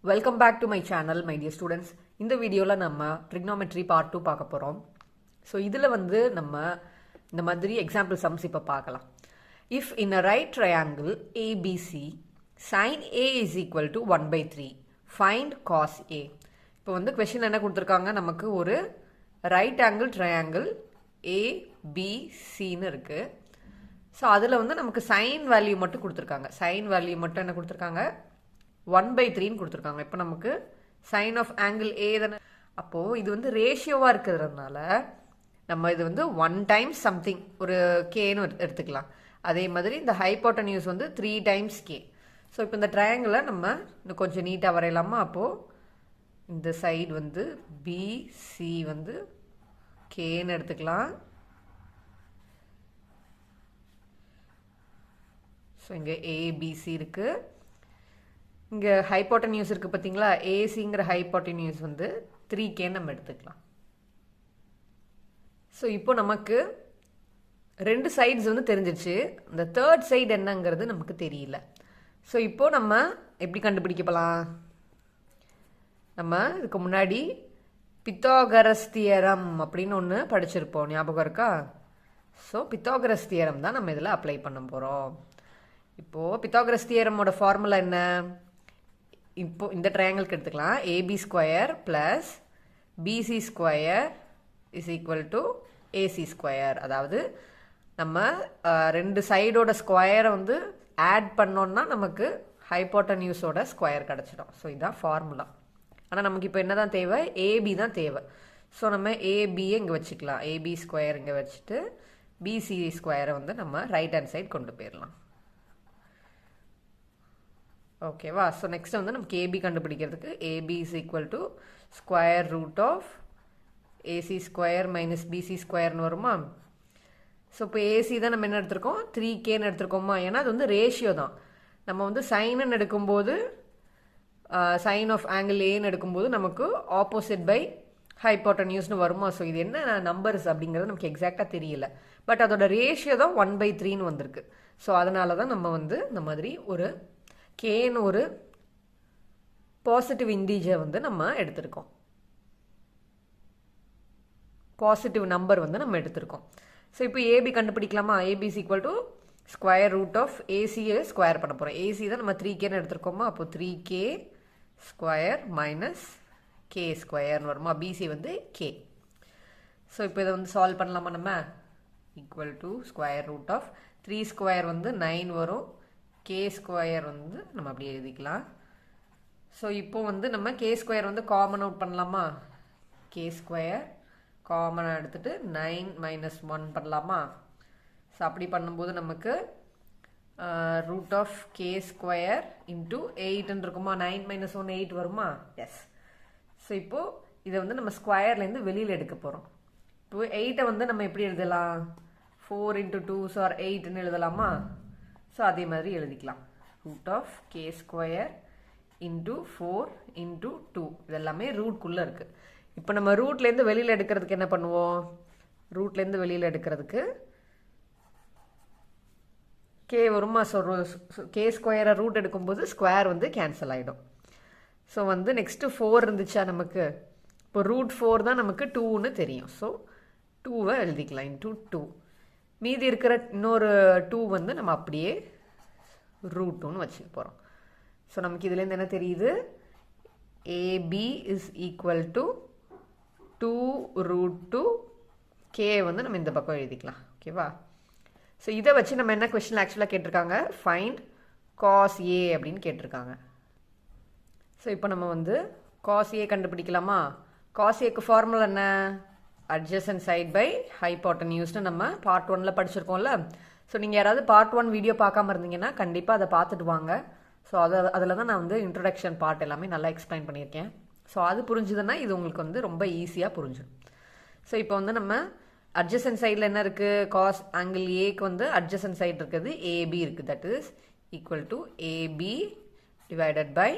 Welcome back to my channel, my dear students. இந்த வீடியோவில் நம்ம trigonometry part 2 பார்க்க போகிறோம். ஸோ இதில் நம்ம இந்த மாதிரி example sums இப்போ பார்க்கலாம். If in a right triangle ABC, sin A is equal to 1/3, find cos A. இப்போ question என்ன கொடுத்துருக்காங்க, நமக்கு ஒரு right angle triangle ABCன்னு இருக்கு. ஸோ அதில் நமக்கு sin value மட்டும் கொடுத்துருக்காங்க. sin value மட்டும் என்ன கொடுத்துருக்காங்க, 1/3 கொடுத்துருக்காங்க. இப்போ நமக்கு சைன் ஆஃப் ஆங்கிள் ஏ தானே, அப்போது இது ரேஷியோவாக இருக்கிறதுனால நம்ம இது 1 times சம்திங் ஒரு கேன்னு எடுத்துக்கலாம். அதே மாதிரி இந்த ஹைப்போட்டன்யூஸ் 3 times கே. ஸோ இப்போ இந்த ட்ரையாங்கிளை நம்ம இன்னும் கொஞ்சம் நீட்டாக வரையலாமா. அப்போது இந்த சைடு பிசி கேன்னு எடுத்துக்கலாம். ஸோ இங்கே ஏபிசி இருக்குது, இங்கே ஹைப்போட்டன்யூஸ் இருக்குது பார்த்தீங்களா, ஏசிங்கிற ஹைப்போட்டன்யூஸ் 3K நம்ம எடுத்துக்கலாம். ஸோ இப்போ நமக்கு ரெண்டு சைட்ஸ் தெரிஞ்சிருச்சு, இந்த தேர்ட் சைடு என்னங்கிறது நமக்கு தெரியல. ஸோ இப்போ நம்ம எப்படி கண்டுபிடிக்கப்பலாம், நம்ம இதுக்கு முன்னாடி பித்தாகரஸ் தியரம் அப்படின்னு ஒன்று படிச்சிருப்போம், ஞாபகம் இருக்கா? ஸோ பித்தாகரஸ் தியரம் தான் நம்ம இதில் அப்ளை பண்ண போகிறோம். இப்போது பித்தாகரஸ் தியரமோட ஃபார்முலா என்ன, இப்போ இந்த ட்ரையாங்கிளுக்கு எடுத்துக்கலாம். AB square plus PC square is equal to AC square. அதாவது நம்ம ரெண்டு சைடோட ஸ்கொயரை ஆட் பண்ணோன்னா நமக்கு ஹைப்போட்டன்யூஸோட ஸ்கொயர் கிடச்சிடும். ஸோ இதுதான் ஃபார்முலா. ஆனால் நமக்கு இப்போ என்ன தான் தேவை, ஏபி தான் தேவை. ஸோ நம்ம ஏபியை இங்கே வச்சுக்கலாம், ஏபி ஸ்கொயர் இங்கே வச்சுட்டு பிசி ஸ்கொயரை நம்ம ரைட் ஹேண்ட் சைட் கொண்டு போயிடலாம். ஓகேவா? ஸோ நெக்ஸ்ட் நமக்கு ஏபி கண்டுபிடிக்கிறதுக்கு AB is equal to square root of AC square minus BC ஸ்கொயர்னு வருமா. ஸோ இப்போ ஏசி தான் நம்ம என்ன எடுத்திருக்கோம், 3Kன்னு எடுத்திருக்கோமா. ஏன்னா அது ரேஷியோ தான். நம்ம சைனுன்னு எடுக்கும்போது சைன் ஆஃப் ஆங்கிள் ஏன்னு எடுக்கும்போது நமக்கு ஆப்போசிட் பை ஹைப்போட்டன்யூஸ்னு வருமா. ஸோ இது என்ன நம்பர்ஸ் அப்படிங்கிறது நமக்கு எக்ஸாக்டாக தெரியல, பட் அதோட ரேஷியோ தான் 1/3ன்னு வந்திருக்கு. ஸோ அதனால தான் நம்ம இந்த மாதிரி ஒரு கேன்னு ஒரு பாசிட்டிவ் இண்டீஜர் நம்ம எடுத்திருக்கோம், பாசிட்டிவ் நம்பர் நம்ம எடுத்திருக்கோம். ஸோ இப்போ ஏபி கண்டுபிடிக்கலாமா. A B is equal to square root of ஏசியை ஸ்கொயர் பண்ண போகிறோம். ஏசி தான் நம்ம 3Kன்னு எடுத்திருக்கோமா. அப்போ 3K ஸ்கொயர் மைனஸ் கே ஸ்கொயர்னு வருமா. PC K. ஸோ இப்போ இதை சால்வ் பண்ணலாமா. நம்ம equal to square root of 3 square 9 வரும், கே ஸ்கொயர் நம்ம அப்படி எழுதிக்கலாம். ஸோ இப்போ நம்ம கே ஸ்கொயர் காமன் அவுட் பண்ணலாமா. கே ஸ்கொயர் காமனாக எடுத்துட்டு 9 - 1 பண்ணலாமா. ஸோ அப்படி பண்ணும்போது நமக்கு root of k square into 8 இருக்குமா. 9 - 1 8 வருமா. எஸ். ஸோ இப்போது இதை நம்ம ஸ்கொயர்லேருந்து வெளியில் எடுக்க போகிறோம். இப்போ 8ஐ நம்ம எப்படி எழுதலாம், 4 × 2 = 8ன்னு எழுதலாமா. ஸோ அதே மாதிரி எழுதிக்கலாம். Root of k square into 4 × 2 இதெல்லாமே ரூட்குள்ளே இருக்குது. இப்போ நம்ம ரூட்லேருந்து வெளியில் எடுக்கிறதுக்கு என்ன பண்ணுவோம், ரூட்லேருந்து வெளியில் எடுக்கிறதுக்கு கே வருமா. ஸோ கே ஸ்கொயரை ரூட் எடுக்கும்போது ஸ்கொயர் கேன்சல் ஆகிடும். ஸோ நெக்ஸ்ட்டு 4 இருந்துச்சா நமக்கு. இப்போ ரூட் 4 தான் நமக்கு 2ன்னு தெரியும். ஸோ 2வை எழுதிக்கலாம் இன்ட்டு 2. மீதி இருக்கிற இன்னொரு 2 நம்ம அப்படியே ரூட் 2ன்னு வச்சுக்க போகிறோம். ஸோ நமக்கு இதுலேருந்து என்ன தெரியுது, AB is equal to 2√2 k நம்ம இந்த பக்கம் எழுதிக்கலாம். ஓகேவா? ஸோ இதை வச்சு நம்ம என்ன கொஸ்டின் ஆக்சுவலாக கேட்டிருக்காங்க, ஃபைண்ட் காஸ் ஏ அப்படின்னு கேட்டிருக்காங்க. ஸோ இப்போ நம்ம காஸ் ஏ கண்டுபிடிக்கலாமா. காஸ் ஏக்கு ஃபார்முலா என்ன, adjacent side by hypotenuse நம்ம பார்ட் 1ல் படிச்சிருக்கோம்ல. ஸோ நீங்கள் யாராவது பார்ட் 1 வீடியோ பார்க்காம இருந்தீங்கன்னா கண்டிப்பாக அதை பார்த்துட்டு வாங்க. ஸோ அதில் தான் நான் இன்ட்ரடக்ஷன் பார்ட் எல்லாமே நல்லா எக்ஸ்பிளைன் பண்ணியிருக்கேன். ஸோ அது புரிஞ்சுதுன்னா இது உங்களுக்கு ரொம்ப ஈஸியாக புரிஞ்சிடும். ஸோ இப்போ நம்ம adjacent சைடில் என்ன இருக்குது, காஸ் ஆங்கிள் ஏக்கு adjacent சைடு இருக்குது ஏபி இருக்குது. That is equal to AB divided by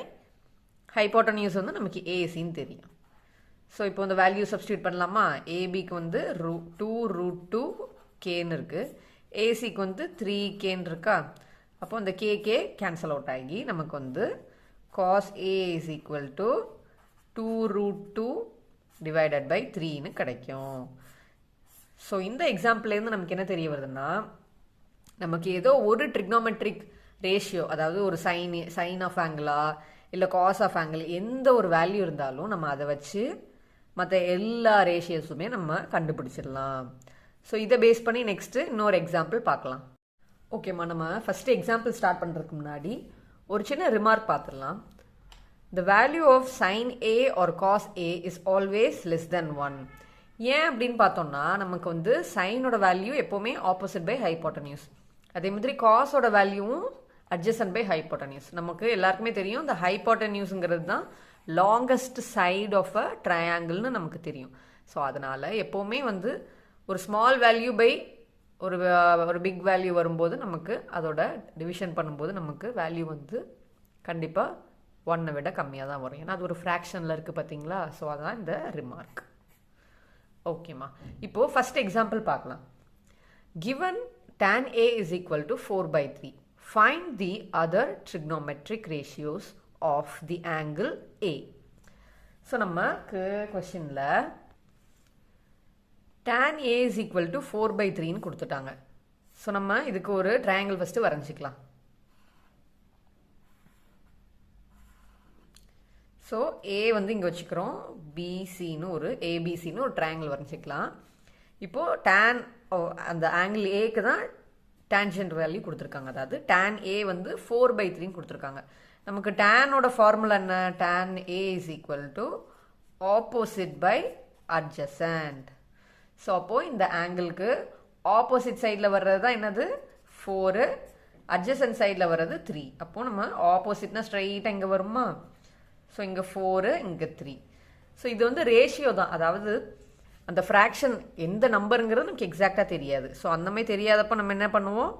hypotenuse நமக்கு ஏசின்னு தெரியும். ஸோ இப்போ இந்த வேல்யூ சப்ஸ்டியூட் பண்ணலாமா. ஏபிக்கு 2√2 கேன்னு இருக்குது, ஏசிக்கு 3Kன்னு இருக்கா. அப்போ இந்த கேகே கேன்சல் அவுட் ஆகி நமக்கு cos A is equal to 2 root 2 divided by 3 கிடைக்கும். ஸோ இந்த எக்ஸாம்பிள்லேருந்து நமக்கு என்ன தெரிய வருதுன்னா, நமக்கு ஏதோ ஒரு ட்ரிக்னோமெட்ரிக் ரேஷியோ, அதாவது ஒரு சைன் ஆஃப் ஆங்கிளா இல்லை காஸ் ஆஃப் ஆங்கிள், எந்த ஒரு வேல்யூ இருந்தாலும் நம்ம அதை வச்சு மற்ற எல்லா ரேஷியோஸுமே நம்ம கண்டுபிடிச்சிடலாம். ஸோ இதை பேஸ் பண்ணி நெக்ஸ்ட்டு இன்னொரு எக்ஸாம்பிள் பார்க்கலாம். ஓகேம்மா, நம்ம ஃபஸ்ட்டு எக்ஸாம்பிள் ஸ்டார்ட் பண்ணுறதுக்கு முன்னாடி ஒரு சின்ன ரிமார்க் பார்த்துடலாம். The value of sin A or cos A is always less than 1. ஏன் அப்படின்னு பார்த்தோம்னா, நமக்கு வந்து சைனோட வேல்யூ எப்போவுமே ஆப்போசிட் பை ஹைப்போட்டனியூஸ், அதே மாதிரி காஸோட வேல்யூவும் அட்ஜசன்ட் பை ஹைப்போட்டனியூஸ். நமக்கு எல்லாருக்குமே தெரியும், இந்த ஹைப்போட்டனியூஸுங்கிறது தான் லாங்கஸ்ட் சைடு ஆஃப் அ ட்ரையாங்கிள்னு நமக்கு தெரியும். ஸோ அதனால் எப்போவுமே வந்து ஒரு ஸ்மால் வேல்யூ பை ஒரு பிக் வேல்யூ வரும்போது நமக்கு அதோட டிவிஷன் பண்ணும்போது நமக்கு வேல்யூ வந்து கண்டிப்பாக 1 விட கம்மியாக தான் வரும். ஏன்னா அது ஒரு ஃப்ராக்ஷனில் இருக்குது பார்த்தீங்களா. ஸோ அதான் இந்த ரிமார்க். ஓகேம்மா, இப்போது ஃபஸ்ட் எக்ஸாம்பிள் பார்க்கலாம். given tan A is equal to 4/3, find the other trigonometric ratios of the angle A. So நமக்கு கொஷினில் tan A is equal to 4/3 கொடுத்துட்டாங்க. ஸோ நம்ம இதுக்கு ஒரு ட்ரையாங்கிள் ஃபஸ்ட்டு வரைஞ்சிக்கலாம். ஸோ ஏ வந்து இங்கே வச்சுக்கிறோம், பிசின்னு ஒரு ஏபிசின்னு ஒரு ட்ரையாங்கிள் வரைஞ்சிக்கலாம். இப்போது tan அந்த ஆங்கிள் ஏக்கு தான் டேன்ஜென்ட் வேல்யூ கொடுத்துருக்காங்க, அதாவது tan A வந்து 4/3 கொடுத்துருக்காங்க. நமக்கு டேனோட ஃபார்முலா என்ன? tan A is equal to opposite by adjacent. So அப்போது இந்த ஆங்கிளுக்கு ஆப்போசிட் சைடில் வர்றது தான் என்னது 4, அட்ஜசன்ட் சைடில் வர்றது 3. அப்போது நம்ம ஆப்போசிட்னா ஸ்ட்ரைட்டாக இங்கே வருமா? ஸோ இங்கே 4, இங்கே 3. ஸோ இது வந்து ரேஷியோ தான், அதாவது அந்த ஃப்ராக்ஷன் எந்த நம்பருங்கிறது நமக்கு எக்ஸாக்டாக தெரியாது. ஸோ அந்தமாதிரி தெரியாதப்போ நம்ம என்ன பண்ணுவோம்?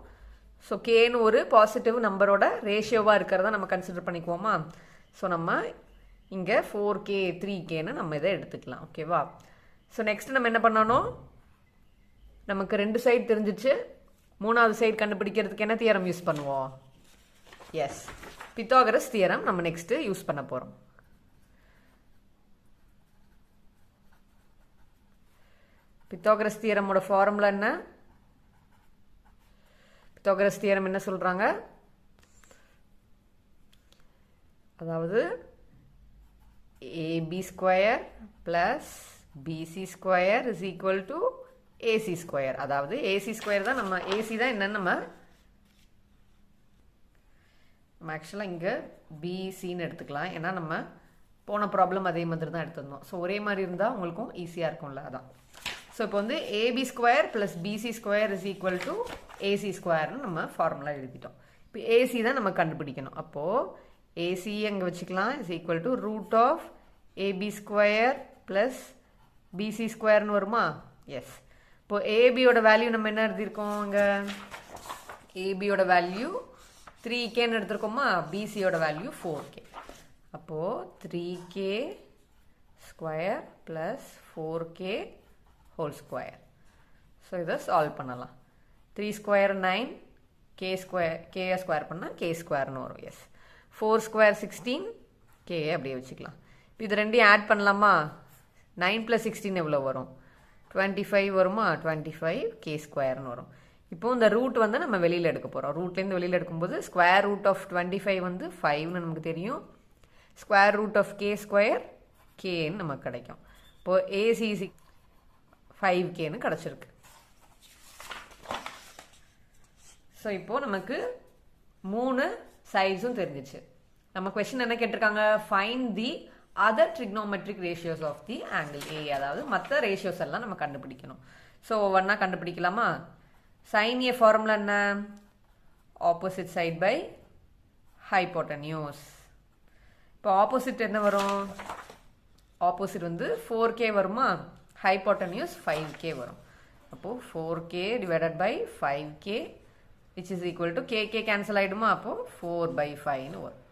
ஸோ கேன்னு ஒரு பாசிட்டிவ் நம்பரோட ரேஷியோவாக இருக்கிறத நம்ம கன்சிடர் பண்ணிக்குவோமா? ஸோ நம்ம இங்கே 4K 3Kன்னு நம்ம இதை எடுத்துக்கலாம். ஓகேவா? ஸோ நெக்ஸ்ட் நம்ம என்ன பண்ணணும்? நமக்கு 2 சைடு தெரிஞ்சிச்சு, 3வது சைடு கண்டுபிடிக்கிறதுக்கு என்ன தியரம் யூஸ் பண்ணுவோம்? எஸ், பித்தாகரஸ் தியரம் நம்ம நெக்ஸ்ட் யூஸ் பண்ண போகிறோம். பித்தாகரஸ் தியரமோட ஃபார்முலா என்ன? பித்தாகரஸ் தியரம் என்ன சொல்றாங்க? அதாவது AB square plus BC square is equal to AC square. அதாவது AC ஸ்கொயர் தான் நம்ம AC தான் என்னன்னு நம்ம ஆக்சுவலாக இங்கே பிசின்னு எடுத்துக்கலாம். ஏன்னா நம்ம போன ப்ராப்ளம் அதே மாதிரி தான் எடுத்துருந்தோம். ஸோ ஒரே மாதிரி இருந்தால் உங்களுக்கும் ஈஸியாக இருக்கும்ல, அதான். ஸோ இப்போ வந்து AB square plus PC square is equal to AC ஸ்கொயர்னு நம்ம ஃபார்முலா எழுதிட்டோம். இப்போ ஏசி தான் நம்ம கண்டுபிடிக்கணும். அப்போது ஏசி அங்கே வச்சுக்கலாம், is equal to root of AB square plus BC ஸ்கொயர்னு வருமா? எஸ். இப்போது ஏபியோட வேல்யூ நம்ம என்ன எழுதியிருக்கோம்? இங்கே ஏபியோட வேல்யூ 3Kன்னு எடுத்துருக்கோமா, பிசியோட வேல்யூ 4K. அப்போது 3K square plus 4K whole square. So இதை சால்வ் பண்ணலாம். 3 ஸ்கொயர் 9, K ஸ்கொயர் கேயை ஸ்கொயர் பண்ணால் K ஸ்கொயர்னு வரும். எஸ். 4 ஸ்கொயர் 16, K அப்படியே வச்சுக்கலாம். இப்போ இது ரெண்டையும் ஆட் பண்ணலாமா? 9 + 16 எவ்வளோ வரும்? 25 வருமா? 25 K ஸ்கொயர்னு வரும். இப்போ இந்த ரூட் வந்து நம்ம வெளியில் எடுக்க போகிறோம். ரூட்லேருந்து வெளியில் எடுக்கும்போது ஸ்கொயர் ரூட் ஆஃப் 25 வந்து 5ன்னு நமக்கு தெரியும். Square root of K square Kன்னு நமக்கு கிடைக்கும். இப்போது AC 5Kன்னு கிடச்சிருக்கு. ஸோ இப்போது நமக்கு 3 சைட்ஸும் தெரிஞ்சிச்சு. நம்ம கொஸ்டின் என்ன கேட்டிருக்காங்க? Find the other trigonometric ratios of the angle A. அதாவது மற்ற ரேஷியோஸ் எல்லாம் நம்ம கண்டுபிடிக்கணும். ஸோ ஒவ்வொன்றா கண்டுபிடிக்கலாமா? sin A ஃபார்முலா என்ன? Opposite side by hypotenuse. இப்போ ஆப்போசிட் என்ன வரும்? ஆப்போசிட் வந்து 4K வருமா? ஹைப்போட்டனியூஸ் 5K வரும். அப்போது 4K divided by 5K which is equal to K cancel ஆகிடுமா? அப்போது 4/5ன்னு வரும்.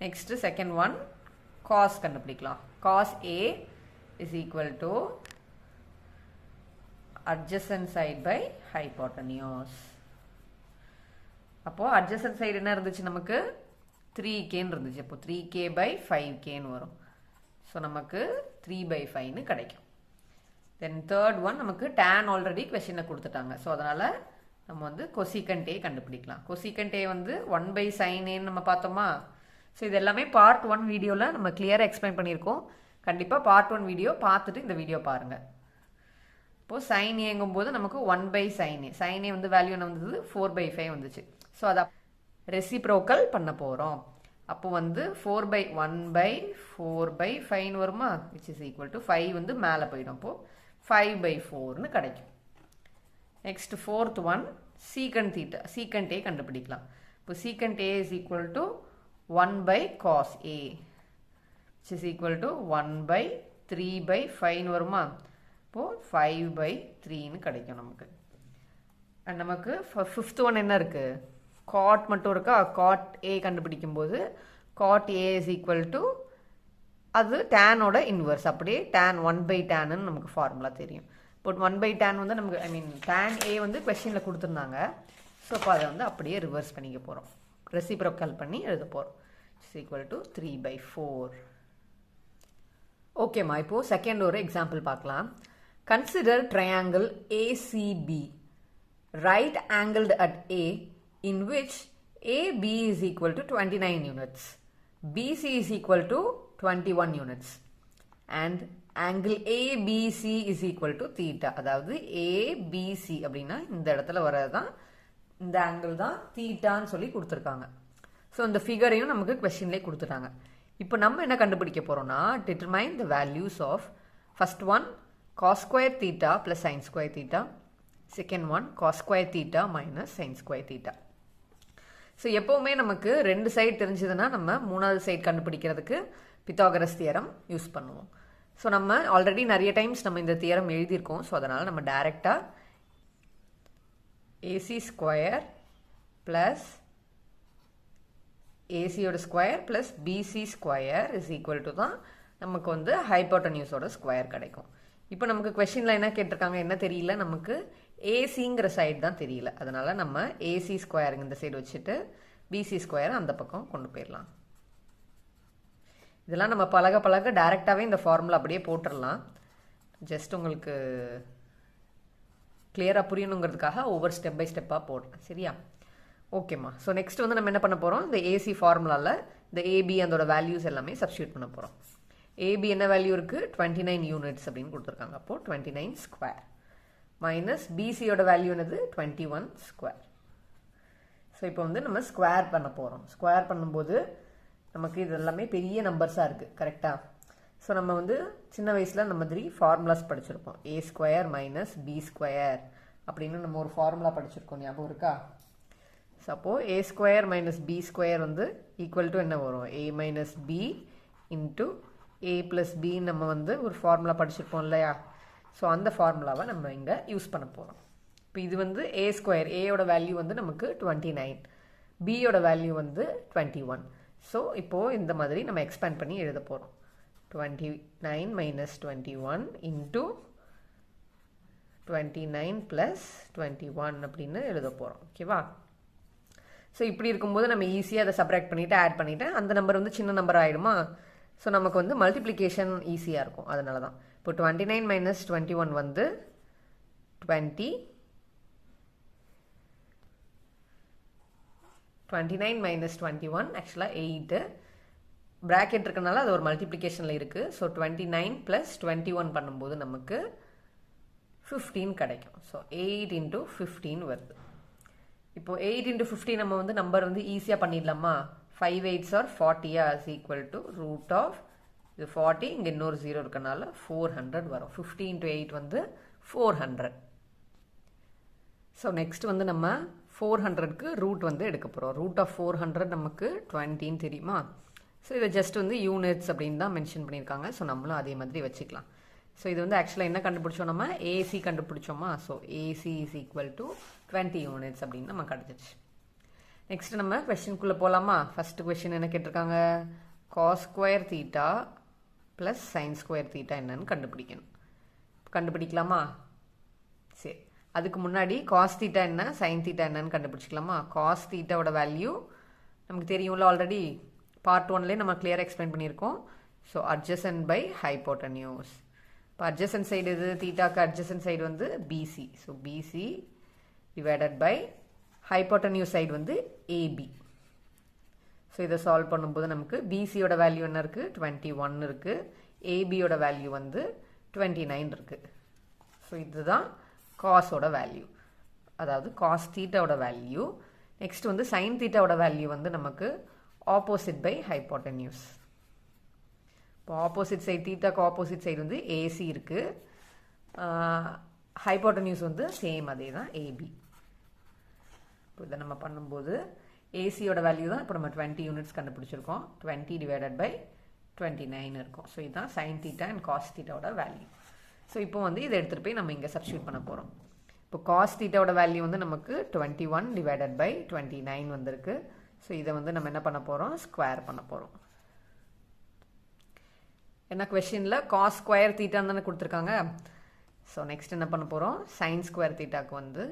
நெக்ஸ்ட்டு செகண்ட் ஒன் காஸ் கண்டுபிடிக்கலாம். Cos A is equal to adjacent side by hypotenuse. அப்போ adjacent side என்ன இருந்துச்சு நமக்கு? 3kன்னு இருந்துச்சு. அப்போ 3k by 5kன்னு வரும். ஸோ நமக்கு 3/5ன்னு கிடைக்கும். தென் தேர்ட் ஒன் நமக்கு tan ஆல்ரெடி கொஸ்டினில் கொடுத்துட்டாங்க. ஸோ அதனால் நம்ம வந்து கொசிகண்ட் A கண்டுபிடிக்கலாம். கொசிகண்ட் A வந்து 1/sin A நம்ம பார்த்தோமா. ஸோ இது எல்லாமே பார்ட் 1 வீடியோவில் நம்ம கிளியராக எக்ஸ்பிளைன் பண்ணியிருக்கோம். கண்டிப்பாக பார்ட் 1 வீடியோ பார்த்துட்டு இந்த வீடியோ பாருங்கள். இப்போது sin Aங்கும்போது நமக்கு 1/sin A. sin A வந்து வேல்யூ என்ன வந்தது 4/5 வந்துச்சு. ஸோ அதை ரெசிப்ரோக்கல் பண்ண போகிறோம். அப்போ வந்து 4/1/4/5 வருமா, விச் இஸ் ஈக்குவல் டு 5 வந்து மேலே போயிடும். அப்போது 5/4ன்னு கிடைக்கும். Next fourth one secant A கண்டுபிடிக்கலாம். இப்போ secant A is equal to 1/cos A which is equal to 1/3/5 வருமா. இப்போது 5/3ன்னு கிடைக்கும் நமக்கு. அண்ட் நமக்கு ஃபிஃப்த் ஒன் என்ன இருக்குது, cot மட்டும் இருக்கா. cot A கண்டுபிடிக்கும் போது cot A is equal to அது டேனோட இன்வர்ஸ். அப்படியே tan 1/tan நமக்கு ஃபார்முலா தெரியும். பட் 1/tan வந்து நமக்கு tan A வந்து கொஸ்டினில் கொடுத்துருந்தாங்க. ஸோ அப்போ அதை வந்து அப்படியே ரிவர்ஸ் பண்ணிக்க போகிறோம், ரெசிப்ரோக்கல் பண்ணி எழுத போகிறோம். It's equal to 3/4. ஓகேம்மா, இப்போது செகண்ட் ஒரு எக்ஸாம்பிள் பார்க்கலாம். Consider triangle ACB right angled at A in which AB is equal to 29 units, BC is equal to 21 units and angle ABC is equal to theta. அதாவது ABC அப்படின்னா இந்த இடத்துல வர்றது தான், இந்த ஆங்கிள் தான் தீட்டான்னு சொல்லி கொடுத்துருக்காங்க. ஸோ இந்த ஃபிகரையும் நமக்கு கொஸ்டின்லேயே கொடுத்துட்டாங்க. இப்போ நம்ம என்ன கண்டுபிடிக்க போகிறோம்னா, determine the values of first one cos square theta plus sin square theta, second one cos square theta minus sin square theta. So எப்போவுமே நமக்கு ரெண்டு சைடு தெரிஞ்சதுன்னா நம்ம மூணாவது சைடு கண்டுபிடிக்கிறதுக்கு பித்தாகரஸ் தியரம் யூஸ் பண்ணுவோம். ஸோ நம்ம ஆல்ரெடி நிறைய டைம்ஸ் நம்ம இந்த தியரம் எழுதியிருக்கோம். ஸோ அதனால் நம்ம டைரெக்டாக ஏசி ஸ்கொயர் ப்ளஸ் ஏசியோட square plus PC square is equal to தான் நமக்கு வந்து ஹைப்போட்டன்யூஸோட ஸ்கொயர் கிடைக்கும். இப்போ நமக்கு கொஸ்டினில் என்ன கேட்டிருக்காங்க, என்ன தெரியல, நமக்கு ஏசிங்கிற சைடு தான் தெரியல. அதனால் நம்ம ஏசி ஸ்கொயர் இந்த சைடு வச்சுட்டு பிசி ஸ்கொயர் அந்த பக்கம் கொண்டு போயிடலாம். இதெல்லாம் நம்ம பழக பழக டைரெக்டாகவே இந்த ஃபார்முலா அப்படியே போட்டுடலாம். ஜஸ்ட் உங்களுக்கு கிளியராக புரியணுங்கிறதுக்காக ஒவ்வொரு ஸ்டெப் பை ஸ்டெப்பாக போடுறேன். சரியா? ஓகேம்மா. ஸோ நெக்ஸ்ட் வந்து நம்ம என்ன பண்ண போகிறோம், இந்த ஏசி ஃபார்முலாவில் இந்த ஏபி அதோட வேல்யூஸ் எல்லாமே சப்ஸ்டியூட் பண்ண போகிறோம். ஏபி என்ன வேல்யூ இருக்குது, 29 யூனிட்ஸ் அப்படின்னு கொடுத்துருக்காங்க. அப்போது 29 ஸ்கொயர் மைனஸ் பிசியோட வேல்யூ என்னது 21 ஸ்கொயர். ஸோ இப்போ வந்து நம்ம ஸ்கொயர் பண்ண போகிறோம். ஸ்கொயர் பண்ணும்போது நமக்கு இது எல்லாமே பெரிய நம்பர்ஸாக இருக்குது. கரெக்டாக? ஸோ நம்ம வந்து சின்ன வயசில் நம்ம 3 ஃபார்முலாஸ் படிச்சிருப்போம். ஏ ஸ்கொயர் மைனஸ் பி ஸ்கொயர் அப்படின்னு நம்ம ஒரு ஃபார்முலா படிச்சிருக்கோம். ஞாபகம் இருக்கா? ஸோ அப்போது ஏ ஸ்கொயர் மைனஸ் பி ஸ்கொயர் வந்து ஈக்குவல் டு என்ன வரும், ஏ மைனஸ் பி இன்ட்டு ஏ ப்ளஸ் பி நம்ம வந்து ஒரு ஃபார்முலா படிச்சிருப்போம் இல்லையா? ஸோ அந்த ஃபார்முலாவை நம்ம இங்கே யூஸ் பண்ண போகிறோம். இப்போ இது வந்து ஏ ஸ்கொயர், ஏயோட வேல்யூ வந்து நமக்கு 29, பியோட வேல்யூ வந்து 21. ஸோ இப்போது இந்த மாதிரி நம்ம எக்ஸ்பேண்ட் பண்ணி எழுத போகிறோம். 29 மைனஸ் 21 இன்ட்டு 29 ப்ளஸ் 21 அப்படின்னு எழுத போகிறோம். ஓகேவா? ஸோ இப்படி இருக்கும்போது நம்ம ஈஸியாக அதை சப்ராக்ட் பண்ணிவிட்டு ஆட் பண்ணிவிட்டு அந்த நம்பர் வந்து சின்ன நம்பர் ஆகிடுமா. ஸோ நமக்கு வந்து மல்டிப்ளிகேஷன் ஈஸியாக இருக்கும். அதனால தான் இப்போ 29 மைனஸ் 21 வந்து 20, 29 மைனஸ் 21 ஆக்சுவலாக 8, ப்ராக்கெட் இருக்கனால அது ஒரு மல்டிப்ளிகேஷனில் இருக்குது. ஸோ 29 ப்ளஸ் 21 பண்ணும்போது நமக்கு 15 கிடைக்கும். ஸோ 8 இன்ட்டு 15 வருது. இப்போது 8 இன்ட்டு 15 நம்ம வந்து நம்பர் வந்து ஈஸியாக பண்ணிடலாமா. 5 8s are 40 is equal to root of இது 40, இங்கே இன்னொரு 0 இருக்கனால 400 வரும். 50 into 8 வந்து 400. ஸோ நெக்ஸ்ட் வந்து நம்ம 400க்கு ரூட் வந்து எடுக்க போகிறோம். ரூட் ஆஃப் 400 நமக்கு 20 தெரியுமா. ஸோ இதை ஜஸ்ட் வந்து யூனிட்ஸ் அப்படின்னு தான் மென்ஷன் பண்ணியிருக்காங்க. ஸோ நம்மளும் அதே மாதிரி வச்சுக்கலாம். ஸோ இது வந்து ஆக்சுவலாக என்ன கண்டுபிடிச்சோம், நம்ம ஏசி கண்டுபிடிச்சோமா. So A C is equal to 20 units அப்படின்னு நம்ம கிடச்சிச்சு. நெக்ஸ்ட் நம்ம கொஸ்டின்குள்ளே போகலாமா. ஃபஸ்ட்டு கொஸ்டின் என்ன கேட்டிருக்காங்க, cos square theta plus sine square theta என்னன்னு கண்டுபிடிக்கணும். கண்டுபிடிக்கலாமா? சரி, அதுக்கு முன்னாடி காஸ் தீட்டா என்ன சைன் தீட்டா என்னன்னு கண்டுபிடிச்சிக்கலாமா. காஸ் தீட்டாவோட வேல்யூ நமக்கு தெரியும்ல ஆல்ரெடி பார்ட் 1லேயே நம்ம கிளியராக எக்ஸ்பிளைன் பண்ணியிருக்கோம். So adjacent by hypotenuse. இப்போ adjacent சைடு இது தீட்டாக்கு adjacent சைடு வந்து BC. So BC divided by hypotenuse side வந்து ஏபி. ஸோ இதை சால்வ் பண்ணும்போது நமக்கு பிசியோட வேல்யூ என்ன இருக்குது? 21 இருக்குது. ஏபியோட வேல்யூ வந்து 29 இருக்குது. ஸோ இதுதான் காஸோட வேல்யூ, அதாவது காஸ் தீட்டாவோட வேல்யூ. நெக்ஸ்ட் வந்து சைன் தீட்டாவோட வேல்யூ வந்து நமக்கு ஆப்போசிட் பை ஹைப்போட்டன்யூஸ். இப்போ ஆப்போசிட் சைடு தீட்டாக்கு ஆப்போசிட் சைடு வந்து ஏசி இருக்குது, ஹைப்போட்டன்யூஸ் வந்து சேம் அதே தான் ஏபி. இப்போ இதை நம்ம பண்ணும்போது ஏசியோட வேல்யூ தான் இப்போ நம்ம 20 யூனிட்ஸ் கண்டுபிடிச்சிருக்கோம். 20 டிவைடட் பை 29 இருக்கும். ஸோ இதுதான் சைன் தீட்டா அண்ட் காஸ் தீட்டாவோட வேல்யூ. ஸோ இப்போ வந்து இதை எடுத்துகிட்டு போய் நம்ம இங்கே சப்ஸ்டியூட் பண்ண போகிறோம். இப்போ காஸ் தீட்டாவோட வேல்யூ வந்து நமக்கு 21 டிவைடட் பை 29 வந்திருக்கு. ஸோ இதை வந்து நம்ம என்ன பண்ண போகிறோம்? ஸ்கொயர் பண்ண போகிறோம். என்ன கொஸ்டினில் காஸ் ஸ்கொயர் தீட்டான்னு தானே கொடுத்துருக்காங்க. ஸோ நெக்ஸ்ட் என்ன பண்ண போகிறோம்? சைன் ஸ்கொயர் தீட்டாக்கு வந்து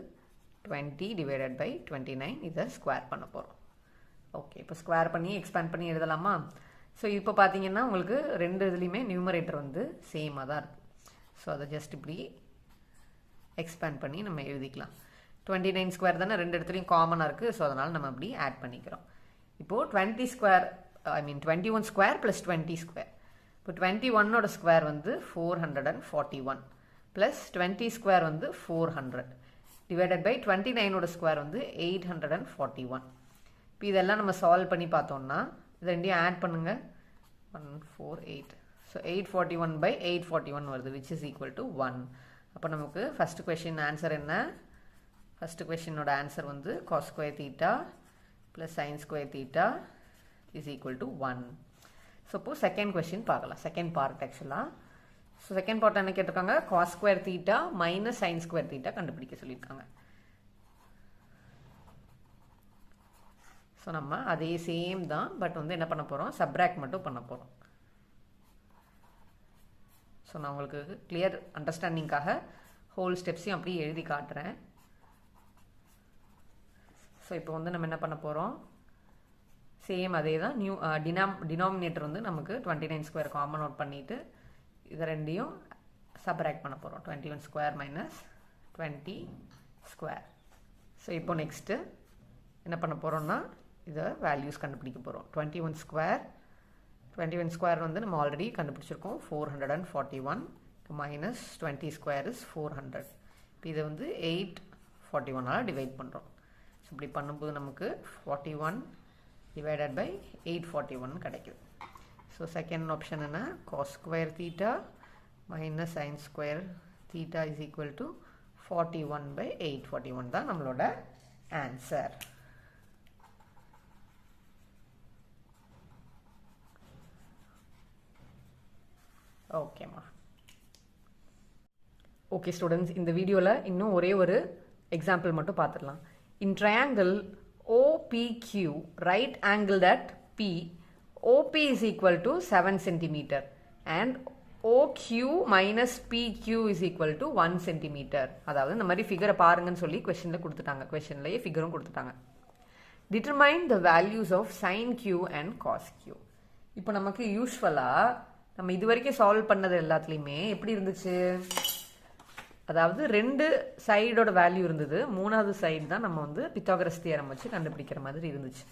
20 டிவைடட் பை 29 இதை ஸ்கொயர் பண்ண போகிறோம். ஓகே, இப்போ ஸ்கொயர் பண்ணி எக்ஸ்பேண்ட் பண்ணி எழுதலாமா? ஸோ இப்போ பார்த்தீங்கன்னா உங்களுக்கு ரெண்டு இதுலேயுமே நியூமரேட்டர் வந்து சேமாக தான் இருக்குது. ஸோ அதை ஜஸ்ட் இப்படி எக்ஸ்பேண்ட் பண்ணி நம்ம எழுதிக்கலாம். 29 ஸ்கொயர் தானே ரெண்டு இடத்துலையும் காமனாக இருக்குது. ஸோ அதனால் நம்ம அப்படி ஆட் பண்ணிக்கிறோம். இப்போது 20 square I mean 21 square plus 20 square. இப்போ 21ஓட ஸ்கொயர் வந்து 441 ப்ளஸ் 20 ஸ்கொயர் வந்து 400 டிவைடட் பை 29ஓட ஸ்கொயர் வந்து 841. இப்போ இதெல்லாம் நம்ம சால்வ் பண்ணி பார்த்தோம்னா இது ரெண்டையும் ஆட் பண்ணுங்கள். 148. ஸோ 841 பை 841 வருது, விச் இஸ் ஈக்குவல் டு 1. அப்போ நமக்கு ஃபஸ்ட்டு கொஷின் ஆன்சர் என்ன? ஃபஸ்ட்டு கொஷினோட ஆன்சர் வந்து cos square theta plus sine square theta is equal to 1. So இப்போ செகண்ட் கொஷின் பார்க்கலாம், செகண்ட் பார்ட் ஆக்சுவலாக. ஸோ செகண்ட் பார்ட் என்ன கேட்டிருக்காங்க? Cos square theta minus sine square theta கண்டுபிடிக்க சொல்லியிருக்காங்க. ஸோ நம்ம அதே சேம் தான், பட் வந்து என்ன பண்ண போகிறோம்? சப்ராக்ட் மட்டும் பண்ண போகிறோம். ஸோ நான் உங்களுக்கு கிளியர் அண்டர்ஸ்டாண்டிங்காக ஹோல் ஸ்டெப்ஸையும் அப்படியே எழுதி காட்டுறேன். ஸோ இப்போ வந்து நம்ம என்ன பண்ண போகிறோம்? சேம் அதே தான். டினாமினேட்டர் வந்து நமக்கு 29 ஸ்கொயர் காமன் அவுட் பண்ணிவிட்டு இதை ரெண்டையும் சப்ராக்ட் பண்ண போகிறோம். 21 ஸ்கொயர் மைனஸ் 20 ஸ்கொயர். ஸோ இப்போ நெக்ஸ்ட்டு என்ன பண்ண போகிறோம்னா இதை வேல்யூஸ் கண்டுபிடிக்க போகிறோம். 21 ஸ்கொயர் வந்து நம்ம ஆல்ரெடி கண்டுபிடிச்சிருக்கோம் 441 மைனஸ் 20 ஸ்கொயர் இஸ் 400. இப்போ இதை வந்து 841ஆல் டிவைட் பண்ணுறோம். ஸோ இப்படி பண்ணும்போது நமக்கு 41 டிவைடட் பை 841 கிடைக்குது. ஸோ செகண்ட் ஆப்ஷன் என்ன? Cos square theta minus sine square theta is equal to 41 by 841 தான் நம்மளோட ஆன்சர். ஓகேம்மா. ஓகே ஸ்டூடெண்ட்ஸ், இந்த வீடியோவில் இன்னும் ஒரே ஒரு எக்ஸாம்பிள் மட்டும் பார்த்துடலாம். இன் triangle OPQ, right angled at P, OP is equal to 7 cm and OQ minus PQ is equal to 1 cm. அதாவது இந்த மாதிரி ஃபிகரை பாருங்கன்னு சொல்லி கொஸ்டினில் கொடுத்துட்டாங்க. கொஸ்டின்லேயே ஃபிகரும் கொடுத்துட்டாங்க. Determine the values of sin Q and cos Q. இப்போ நமக்கு யூஸ்வலாக நம்ம இது வரைக்கும் சால்வ் பண்ணது எல்லாத்துலேயுமே எப்படி இருந்துச்சு? அதாவது ரெண்டு சைடோட வேல்யூ இருந்தது, மூணாவது சைடு தான் நம்ம வந்து பித்தாகரஸ் தியரம் வச்சு கண்டுபிடிக்கிற மாதிரி இருந்துச்சு.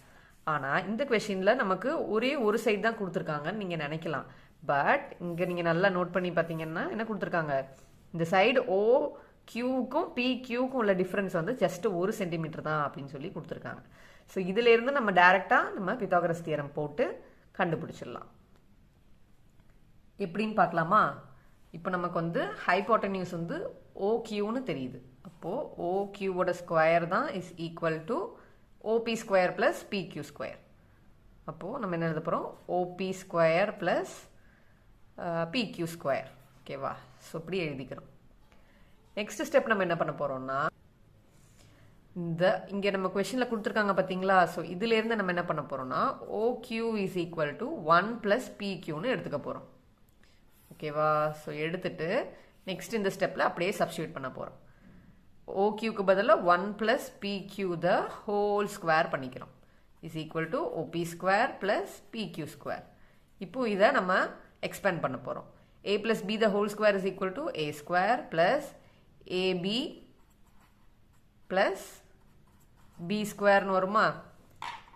ஆனால் இந்த கொஷினில் நமக்கு ஒரே ஒரு சைடு தான் கொடுத்துருக்காங்கன்னு நீங்கள் நினைக்கலாம். பட் இங்கே நீங்கள் நல்லா நோட் பண்ணி பார்த்தீங்கன்னா என்ன கொடுத்துருக்காங்க? இந்த சைடு OQக்கும் PQக்கும் உள்ள டிஃப்ரென்ஸ் வந்து ஜஸ்ட் 1 சென்டிமீட்டர் தான் அப்படின்னு சொல்லி கொடுத்துருக்காங்க. ஸோ இதிலேருந்து நம்ம டைரெக்டாக நம்ம பித்தாகரஸ் தியரம் போட்டு கண்டுபிடிச்சிடலாம். எப்படின்னு பார்க்கலாமா? இப்போ நமக்கு வந்து ஹைப்போட்டன்யூஸ் வந்து OQன்னு தெரியுது. அப்போது OQவோட ஸ்கொயர் தான் is equal to OP square plus PQ square. அப்போது நம்ம என்ன எழுத போகிறோம்? OP square plus PQ square. ஓகேவா? ஸோ இப்படி எழுதிக்கிறோம். நெக்ஸ்ட் ஸ்டெப் நம்ம என்ன பண்ண போகிறோம்னா இங்கே நம்ம கொஷனில் கொடுத்துருக்காங்க பார்த்தீங்களா? ஸோ இதுலேருந்து நம்ம என்ன பண்ண போகிறோம்னா OQ is equal to 1 plus PQன்னு எடுத்துக்க போகிறோம். ஓகேவா? ஸோ எடுத்துட்டு நெக்ஸ்ட் இந்த ஸ்டெப்பில் அப்படியே சப்ஸ்டியூட் பண்ண போகிறோம். OQக்கு பதிலாக 1 plus PQ the whole square பண்ணிக்கிறோம். is equal to OP square plus PQ square. இப்போ இதை நம்ம expand பண்ண போறோம். A plus B the whole square is equal to A square plus AB plus B square வருமா?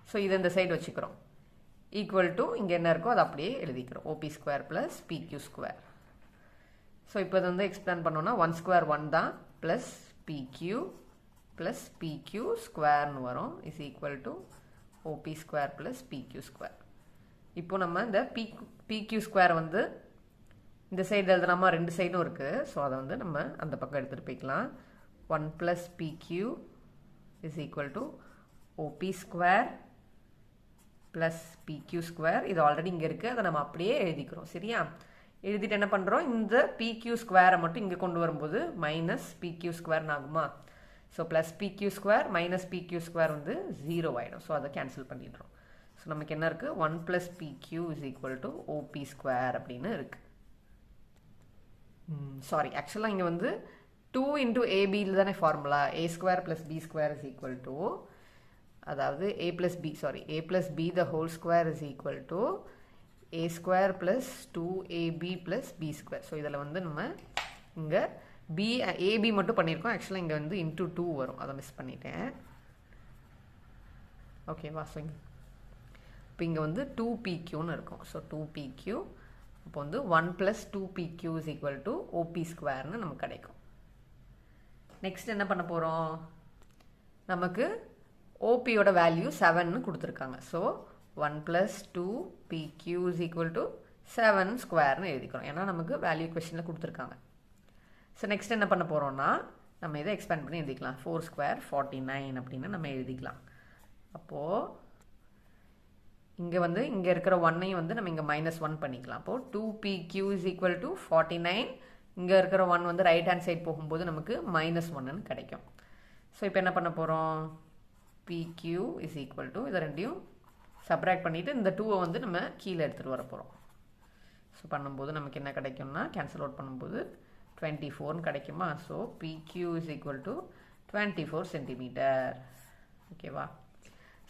So இதை இந்த side வச்சுக்கிறோம். equal to இங்க என்ன இருக்கோ அது அப்படியே எழுதிக்கிறோம். OP square plus PQ square. So இப்போ இது வந்து expand பண்ணோம்னா 1 square 1 தான் plus PQ plus PQ square வரும் is equal to OP square plus PQ square. இப்போ நம்ம இந்த PQ square வந்து இந்த சைடு எழுதுனாமா ரெண்டு சைடும் இருக்கு. ஸோ அதை வந்து நம்ம அந்த பக்கம் எடுத்துகிட்டு போய்க்கலாம். 1 plus PQ is equal to OP square plus PQ square. இது ஆல்ரெடி இங்கே இருக்குது, அதை நம்ம அப்படியே எழுதிக்கிறோம். சரியா? எழுதிட்டு என்ன பண்ணுறோம், இந்த PQ ஸ்கொயரை மட்டும் இங்கே கொண்டு வரும்போது மைனஸ் PQ ஸ்கொயர்னு ஆகுமா? So plus PQ square minus PQ square வந்து 0 ஆகிடும். ஸோ அதை கேன்சல் பண்ணிடுறோம். ஸோ நமக்கு என்ன இருக்குது, 1 plus PQ is equal to OP square அப்படின்னு இருக்குது. சாரி, ஆக்சுவலாக இங்கே வந்து 2 into ABயில் தானே formula. A square plus B square is equal to, அதாவது A plus B the whole square is equal to A square plus 2AB plus B square. So இதில் வந்து நம்ம இங்கே AB மட்டும் பண்ணியிருக்கோம். ஆக்சுவலாக இங்கே வந்து into 2 வரும், அதை மிஸ் பண்ணிட்டேன். ஓகேவா? ஸோ இப்போ இங்கே வந்து 2PQன்னு இருக்கும். ஸோ 2PQ இப்போ வந்து 1 plus 2PQ is equal to OP ஸ்கொயர்னு நமக்கு கிடைக்கும். நெக்ஸ்ட் என்ன பண்ண போகிறோம், நமக்கு OPயோட வேல்யூ 7ன்னு கொடுத்துருக்காங்க. So 1 plus 2PQ is equal to 7 ஸ்கொயர்னு எழுதிக்கிறோம். ஏன்னா நமக்கு வேல்யூ கொஸ்டினில் கொடுத்துருக்காங்க. ஸோ நெக்ஸ்ட் என்ன பண்ண போகிறோம்னா, நம்ம இதை எக்ஸ்பேண்ட் பண்ணி எழுதிக்கலாம். 4 square 49 அப்படின்னு நம்ம எழுதிக்கலாம். அப்போது இங்கே வந்து இங்கே இருக்கிற 1ஐயும் வந்து நம்ம இங்கே -1 பண்ணிக்கலாம். அப்போது 2PQ is equal to 49. இங்கே இருக்கிற 1 வந்து ரைட் ஹேண்ட் சைட் போகும்போது நமக்கு -1ன்னு கிடைக்கும். ஸோ இப்போ என்ன பண்ண போகிறோம், PQ is equal to இதை ரெண்டையும் சப்ராக்ட் பண்ணிவிட்டு இந்த 2ஐ வந்து நம்ம கீழே எடுத்துகிட்டு வர போகிறோம். ஸோ பண்ணும்போது நமக்கு என்ன கிடைக்கும்னா, கேன்சல் அவுட் பண்ணும்போது 24ன்னு கிடைக்குமா? So PQ is equal to 24 centimetre. ஓகேவா?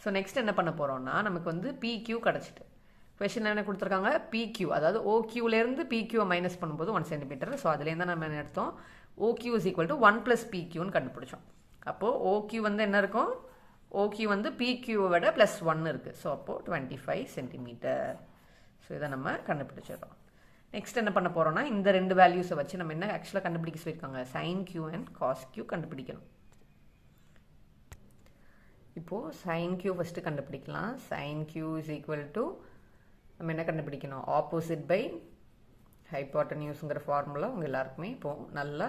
ஸோ நெக்ஸ்ட் என்ன பண்ண போகிறோம்னா, நமக்கு வந்து PQ கிடச்சிட்டு கொஷின் என்ன கொடுத்துருக்காங்க, PQ அதாவது OQலேருந்து PQவை மைனஸ் பண்ணும்போது 1 சென்டிமீட்டர். ஸோ அதுலேருந்து தான் நம்ம என்ன எடுத்தோம், OQ is equal to 1 plus PQன்னு கண்டுபிடிச்சோம். அப்போது OQ வந்து என்ன இருக்கும், OQ வந்து PQவை விட +1 இருக்குது. ஸோ அப்போது 25 சென்டிமீட்டர். ஸோ இதை நம்ம கண்டுபிடிச்சிடறோம். நெக்ஸ்ட் என்ன பண்ண போகிறோம்னா, இந்த ரெண்டு வேல்யூஸை வச்சு நம்ம என்ன ஆக்சுவலாக கண்டுபிடிக்க சொல்லியிருக்காங்க, sin Q and cos Q கண்டுபிடிக்கணும். இப்போது sin Q ஃபஸ்ட்டு கண்டுபிடிக்கலாம். sin Q is equal to நம்ம என்ன கண்டுபிடிக்கணும், ஆப்போசிட் பை ஹைப்போட்டனியூஸுங்கிற ஃபார்முலா உங்கள் எல்லாருக்குமே இப்போது நல்லா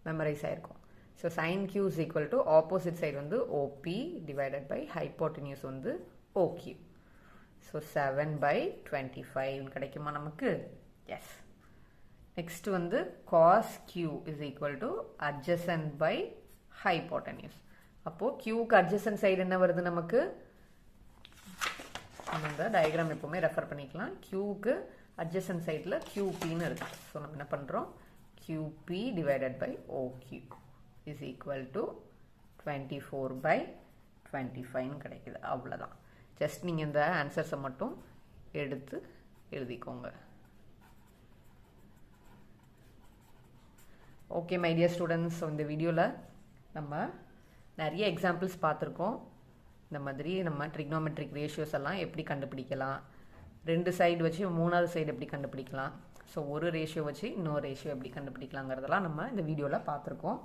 மெமரைஸ் ஆகிருக்கும். So sin Q is equal to opposite side வந்து OP டிவைடட் பை ஹைப்போட்டனியூஸ் வந்து OQ. ஸோ 7/25 கிடைக்குமா நமக்கு? எஸ். நெக்ஸ்ட் வந்து cos Q is equal to adjacent by hypotenuse. அப்போது Qக்கு adjacent சைடு என்ன வருது நமக்கு, இந்த டயக்ராம் எப்போவுமே ரெஃபர் பண்ணிக்கலாம். Qக்கு adjacent சைடில் QPன்னு இருக்குது. ஸோ நம்ம என்ன பண்ணுறோம், QP divided by OQ is equal to 24/25 கிடைக்குது. அவ்வளோதான். ஜஸ்ட் நீங்கள் இந்த ஆன்சர்ஸை மட்டும் எடுத்து எழுதிக்கோங்க. Okay my dear students, so இந்த வீடியோவில் நம்ம நிறைய எக்ஸாம்பிள்ஸ் பார்த்துருக்கோம். இந்த மாதிரி நம்ம ட்ரிக்னோமெட்ரிக் ரேஷியோஸ் எல்லாம் எப்படி கண்டுபிடிக்கலாம், ரெண்டு சைடு வச்சு மூணாவது சைடு எப்படி கண்டுபிடிக்கலாம், ஸோ ஒரு ரேஷியோ வச்சு இன்னொரு ரேஷியோ எப்படி கண்டுபிடிக்கலாங்கிறதெல்லாம் நம்ம இந்த வீடியோவில் பார்த்துருக்கோம்.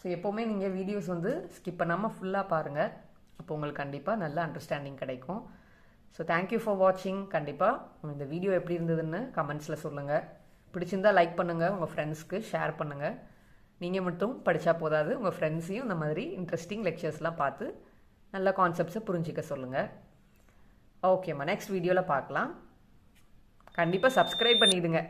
ஸோ எப்போவுமே நீங்கள் வீடியோஸ் வந்து ஸ்கிப் பண்ணாமல் ஃபுல்லாக பாருங்கள். அப்போ உங்களுக்கு கண்டிப்பாக நல்ல அண்டர்ஸ்டாண்டிங் கிடைக்கும். ஸோ தேங்க்யூ ஃபார் வாட்சிங். கண்டிப்பாக இந்த வீடியோ எப்படி இருந்ததுன்னு கமெண்ட்ஸில் சொல்லுங்கள். பிடிச்சிருந்தால் லைக் பண்ணுங்கள், உங்கள் ஃப்ரெண்ட்ஸ்க்கு ஷேர் பண்ணுங்கள். நீங்கள் மட்டும் படித்தா போதாது, உங்கள் ஃப்ரெண்ட்ஸையும் இந்த மாதிரி இன்ட்ரெஸ்டிங் லெக்சர்ஸ்லாம் பார்த்து நல்ல கான்செப்ட்ஸை புரிஞ்சிக்க சொல்லுங்கள். ஓகேம்மா, நெக்ஸ்ட் வீடியோவில் பார்க்கலாம். கண்டிப்பாக சப்ஸ்கிரைப் பண்ணிவிடுங்க.